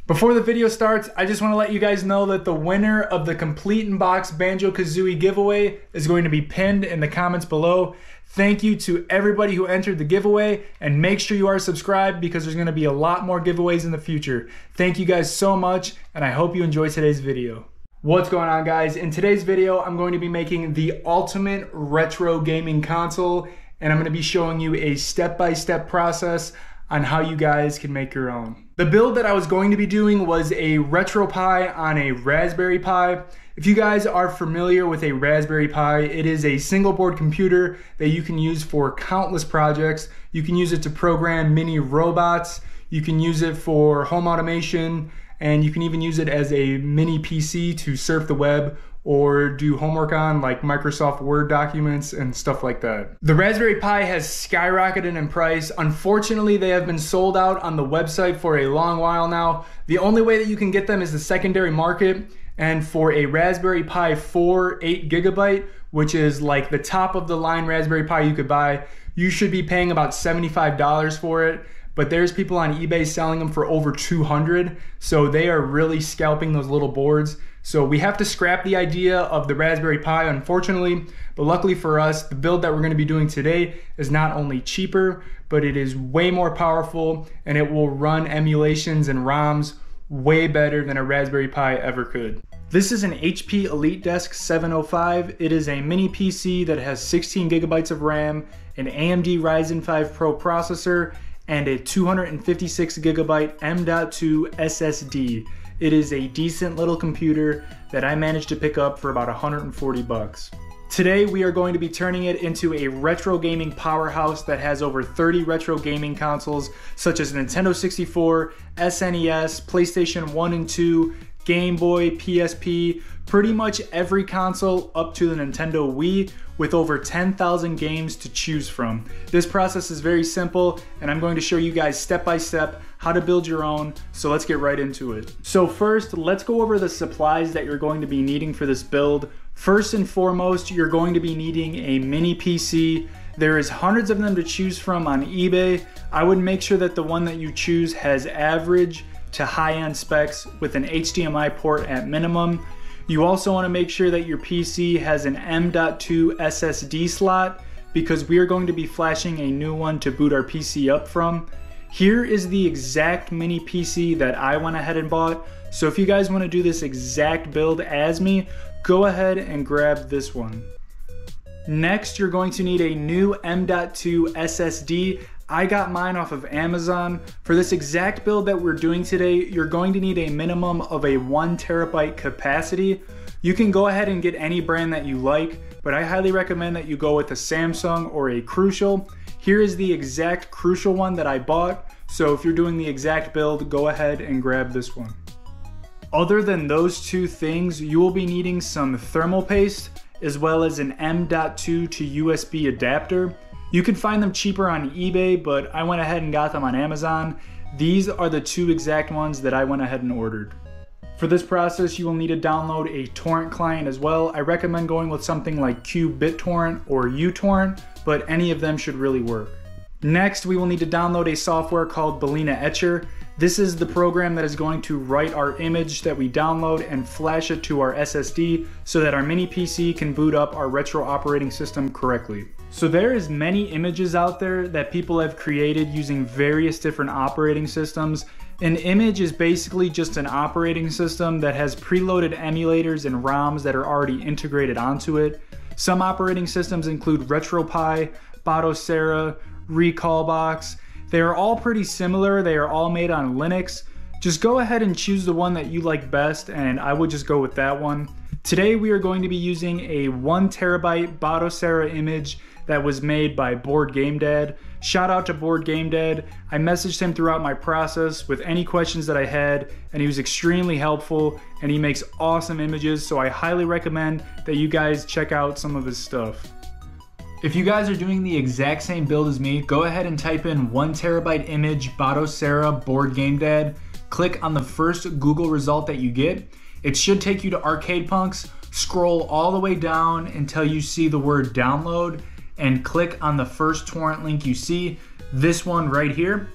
Before the video starts, I just want to let you guys know that the winner of the Complete in Box Banjo-Kazooie giveaway is going to be pinned in the comments below. Thank you to everybody who entered the giveaway, and make sure you are subscribed because there's going to be a lot more giveaways in the future. Thank you guys so much, and I hope you enjoy today's video. What's going on, guys? In today's video, I'm going to be making the ultimate retro gaming console, and I'm going to be showing you a step-by-step process on how you guys can make your own. The build that I was going to be doing was a RetroPie on a Raspberry Pi. If you guys are familiar with a Raspberry Pi, it is a single board computer that you can use for countless projects. You can use it to program mini robots, you can use it for home automation, and you can even use it as a mini PC to surf the web or do homework on, like Microsoft Word documents and stuff like that. The Raspberry Pi has skyrocketed in price. Unfortunately, they have been sold out on the website for a long while now. The only way that you can get them is the secondary market, and for a Raspberry Pi 4 8GB, which is like the top of the line Raspberry Pi you could buy, you should be paying about $75 for it. But there's people on eBay selling them for over $200, so they are really scalping those little boards. So we have to scrap the idea of the Raspberry Pi, unfortunately, but luckily for us, the build that we're gonna be doing today is not only cheaper, but it is way more powerful, and it will run emulations and ROMs way better than a Raspberry Pi ever could. This is an HP EliteDesk 705. It is a mini PC that has 16 gigabytes of RAM, an AMD Ryzen 5 Pro processor, and a 256 gigabyte M.2 SSD. It is a decent little computer that I managed to pick up for about 140 bucks. Today we are going to be turning it into a retro gaming powerhouse that has over 30 retro gaming consoles such as Nintendo 64, SNES, PlayStation 1 and 2, Game Boy, PSP, pretty much every console up to the Nintendo Wii, with over 10,000 games to choose from. This process is very simple, and I'm going to show you guys step by step how to build your own, so let's get right into it. So first, let's go over the supplies that you're going to be needing for this build. First and foremost, you're going to be needing a mini PC. There is hundreds of them to choose from on eBay. I would make sure that the one that you choose has average to high-end specs with an HDMI port at minimum. You also want to make sure that your PC has an M.2 SSD slot because we are going to be flashing a new one to boot our PC up from. Here is the exact mini PC that I went ahead and bought. So if you guys want to do this exact build as me, go ahead and grab this one. Next, you're going to need a new M.2 SSD. I got mine off of Amazon. For this exact build that we're doing today, you're going to need a minimum of a 1 terabyte capacity. You can go ahead and get any brand that you like, but I highly recommend that you go with a Samsung or a Crucial. Here is the exact Crucial one that I bought, so if you're doing the exact build, go ahead and grab this one. Other than those two things, you will be needing some thermal paste, as well as an M.2 to USB adapter. You can find them cheaper on eBay, but I went ahead and got them on Amazon. These are the two exact ones that I went ahead and ordered. For this process, you will need to download a torrent client as well. I recommend going with something like QBitTorrent or uTorrent, but any of them should really work. Next, we will need to download a software called Balena Etcher. This is the program that is going to write our image that we download and flash it to our SSD so that our mini PC can boot up our retro operating system correctly. So there is many images out there that people have created using various different operating systems. An image is basically just an operating system that has preloaded emulators and ROMs that are already integrated onto it. Some operating systems include RetroPie, Batocera, Recalbox. They are all pretty similar. They are all made on Linux. Just go ahead and choose the one that you like best, and I would just go with that one. Today we are going to be using a 1 terabyte Batocera image that was made by Board Game Dad. Shout out to Board Game Dad. I messaged him throughout my process with any questions that I had, and he was extremely helpful, and he makes awesome images, so I highly recommend that you guys check out some of his stuff. If you guys are doing the exact same build as me, go ahead and type in 1 terabyte image Batocera Board Game Dad. Click on the first Google result that you get. It should take you to Arcade Punks. Scroll all the way down until you see the word download and click on the first torrent link you see, this one right here.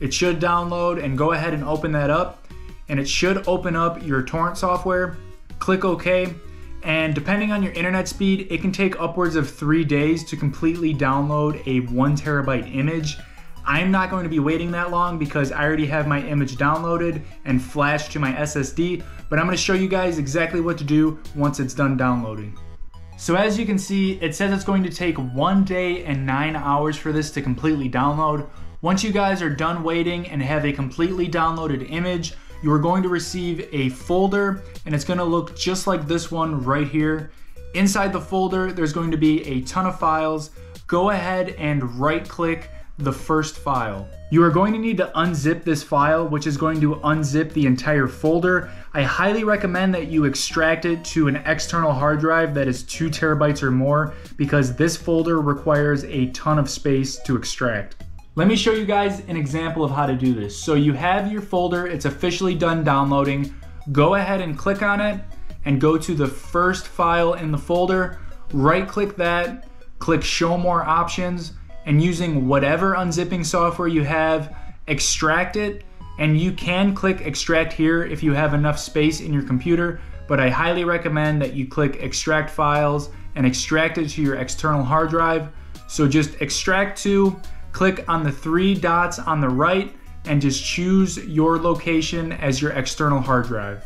It should download, and go ahead and open that up. and it should open up your torrent software. Click OK, and depending on your internet speed, it can take upwards of 3 days to completely download a 1 terabyte image. I'm not going to be waiting that long because I already have my image downloaded and flashed to my SSD, but I'm going to show you guys exactly what to do once it's done downloading. So as you can see, it says it's going to take 1 day and 9 hours for this to completely download. Once you guys are done waiting and have a completely downloaded image, you are going to receive a folder, and it's going to look just like this one right here. Inside the folder, there's going to be a ton of files. Go ahead and right click the first file. You are going to need to unzip this file, which is going to unzip the entire folder. I highly recommend that you extract it to an external hard drive that is 2 terabytes or more, because this folder requires a ton of space to extract. Let me show you guys an example of how to do this. So you have your folder, it's officially done downloading. Go ahead and click on it and go to the first file in the folder, right click that, click show more options, and using whatever unzipping software you have, extract it. And you can click extract here if you have enough space in your computer, but I highly recommend that you click extract files and extract it to your external hard drive. So just extract to, click on the 3 dots on the right, and just choose your location as your external hard drive.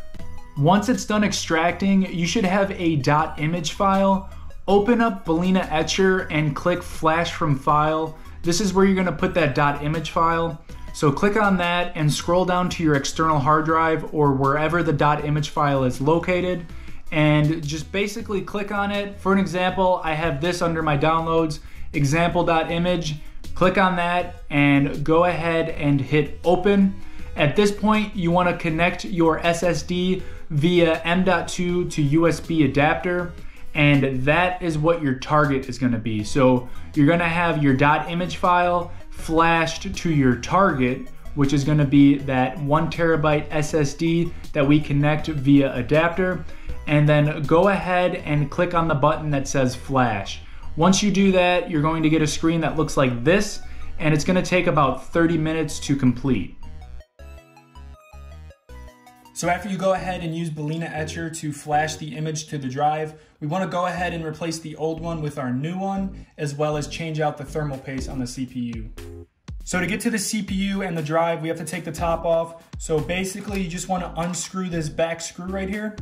Once it's done extracting, you should have a .image file. Open up Balena Etcher and click Flash from File. This is where you're gonna put that .image file. So click on that and scroll down to your external hard drive or wherever the .image file is located, and just basically click on it. For an example, I have this under my downloads, example.image. Click on that and go ahead and hit open. At this point, you wanna connect your SSD via M.2 to USB adapter, and that is what your target is gonna be. So you're gonna have your .image file flashed to your target, which is gonna be that 1 terabyte SSD that we connect via adapter, and then go ahead and click on the button that says flash. Once you do that, you're going to get a screen that looks like this, and it's gonna take about 30 minutes to complete. So after you go ahead and use Balena Etcher to flash the image to the drive, we want to go ahead and replace the old one with our new one, as well as change out the thermal paste on the CPU. So to get to the CPU and the drive, we have to take the top off. So basically you just want to unscrew this back screw right here.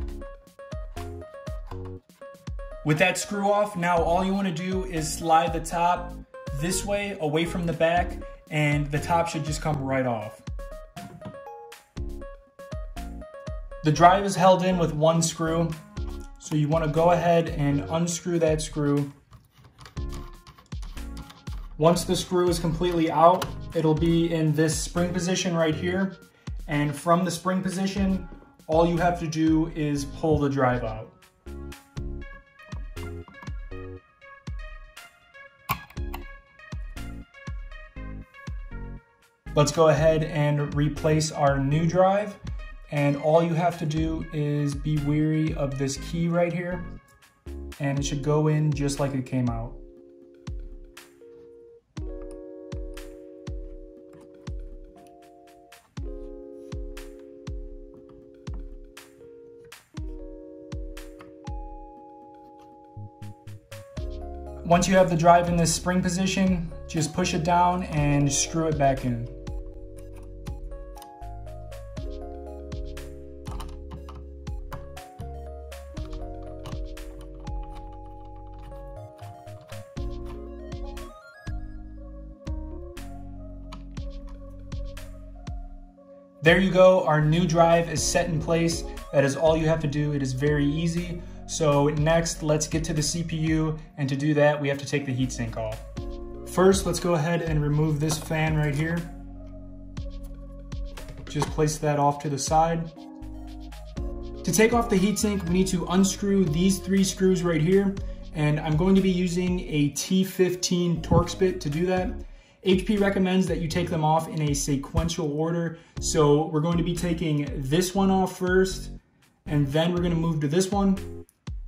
With that screw off, now all you want to do is slide the top this way away from the back, and the top should just come right off. The drive is held in with 1 screw, so you want to go ahead and unscrew that screw. Once the screw is completely out, it'll be in this spring position right here, and from the spring position, all you have to do is pull the drive out. Let's go ahead and replace our new drive. And all you have to do is be wary of this key right here, and it should go in just like it came out. Once you have the drive in this spring position, just push it down and screw it back in. There you go, our new drive is set in place. That is all you have to do. It is very easy. So next, let's get to the CPU, and to do that, we have to take the heatsink off. First, let's go ahead and remove this fan right here. Just place that off to the side. To take off the heatsink, we need to unscrew these 3 screws right here, and I'm going to be using a T15 Torx bit to do that. HP recommends that you take them off in a sequential order. So we're going to be taking this one off first, and then we're going to move to this one,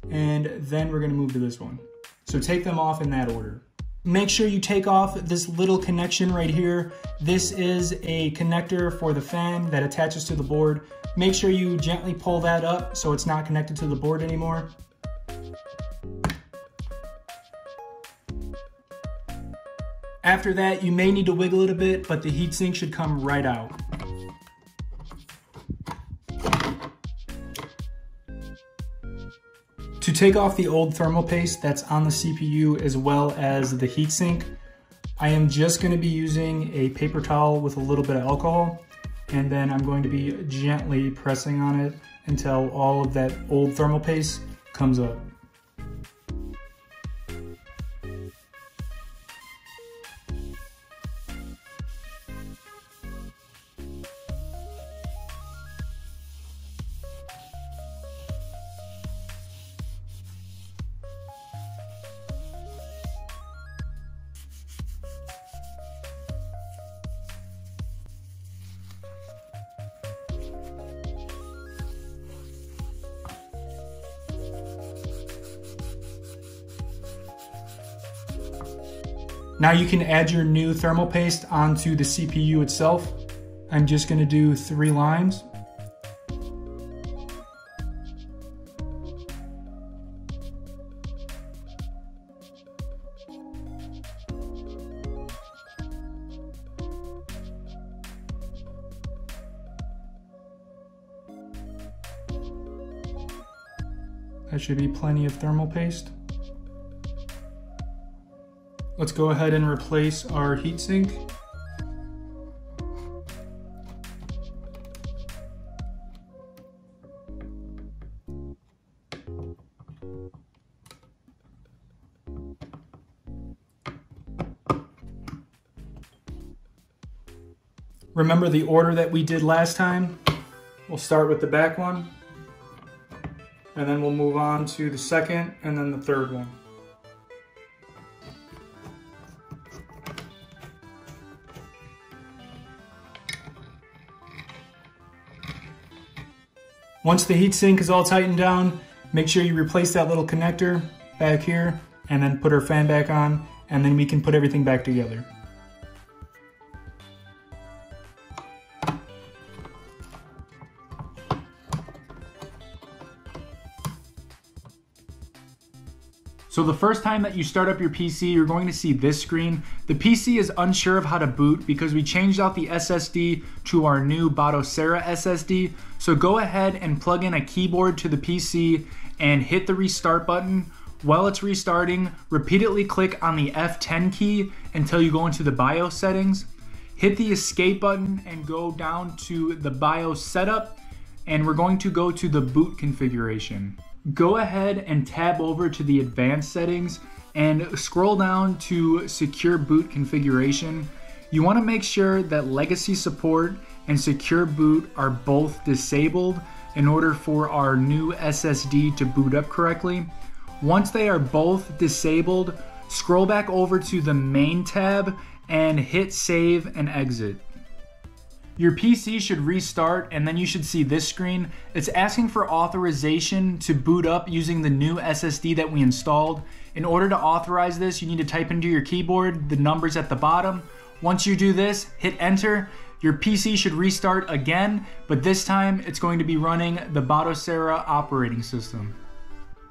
and then we're going to move to this one. So take them off in that order. Make sure you take off this little connection right here. This is a connector for the fan that attaches to the board. Make sure you gently pull that up so it's not connected to the board anymore. After that, you may need to wiggle it a bit, but the heatsink should come right out. To take off the old thermal paste that's on the CPU as well as the heatsink, I am just going to be using a paper towel with a little bit of alcohol, and then I'm going to be gently pressing on it until all of that old thermal paste comes up. Now you can add your new thermal paste onto the CPU itself. I'm just going to do 3 lines. That should be plenty of thermal paste. Let's go ahead and replace our heatsink. Remember the order that we did last time? We'll start with the back one, and then we'll move on to the second and then the third one. Once the heatsink is all tightened down, make sure you replace that little connector back here and then put our fan back on, and then we can put everything back together. So the first time that you start up your PC, you're going to see this screen. The PC is unsure of how to boot because we changed out the SSD to our new Batocera SSD. So go ahead and plug in a keyboard to the PC and hit the restart button. While it's restarting, repeatedly click on the F10 key until you go into the BIOS settings. Hit the escape button and go down to the BIOS setup, and we're going to go to the boot configuration. Go ahead and tab over to the advanced settings and scroll down to secure boot configuration. You want to make sure that legacy support and secure boot are both disabled in order for our new SSD to boot up correctly. Once they are both disabled, scroll back over to the main tab and hit save and exit. Your PC should restart, and then you should see this screen. It's asking for authorization to boot up using the new SSD that we installed. In order to authorize this, you need to type into your keyboard the numbers at the bottom. Once you do this, hit enter. Your PC should restart again, but this time it's going to be running the Batocera operating system.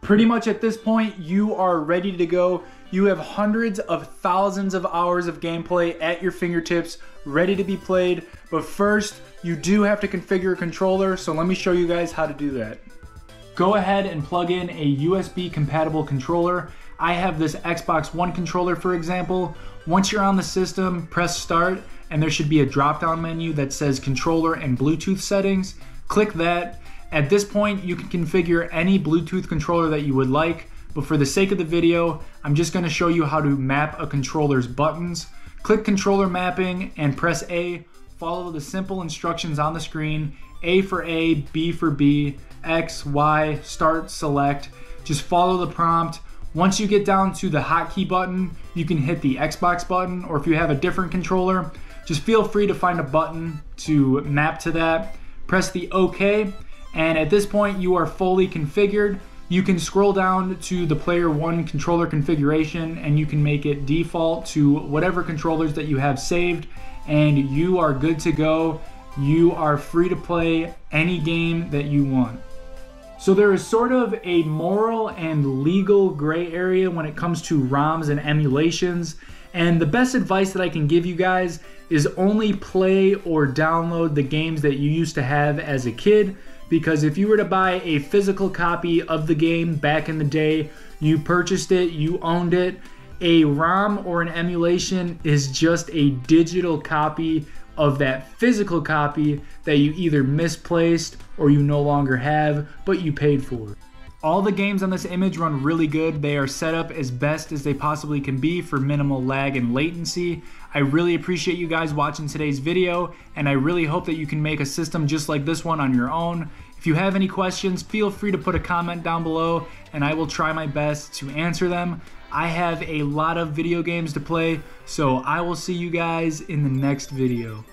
Pretty much at this point, you are ready to go. You have hundreds of thousands of hours of gameplay at your fingertips, ready to be played. But first, you do have to configure a controller, so let me show you guys how to do that. Go ahead and plug in a USB compatible controller. I have this Xbox One controller, for example. Once you're on the system, press start, and there should be a drop-down menu that says controller and Bluetooth settings. Click that. At this point, you can configure any Bluetooth controller that you would like, but for the sake of the video, I'm just going to show you how to map a controller's buttons. Click controller mapping and press A. Follow the simple instructions on the screen. A for A, B for B, X, Y, start, select. Just follow the prompt. Once you get down to the hotkey button, you can hit the Xbox button, or if you have a different controller, just feel free to find a button to map to that. Press the OK. And at this point, you are fully configured. You can scroll down to the player one controller configuration, and you can make it default to whatever controllers that you have saved, and you are good to go. you are free to play any game that you want. So there is sort of a moral and legal gray area when it comes to ROMs and emulations, and the best advice that I can give you guys is only play or download the games that you used to have as a kid, because if you were to buy a physical copy of the game back in the day, you purchased it, you owned it. A ROM or an emulation is just a digital copy of that physical copy that you either misplaced or you no longer have, but you paid for. All the games on this image run really good. They are set up as best as they possibly can be for minimal lag and latency. I really appreciate you guys watching today's video, and I really hope that you can make a system just like this one on your own. If you have any questions, feel free to put a comment down below, and I will try my best to answer them. I have a lot of video games to play, so I will see you guys in the next video.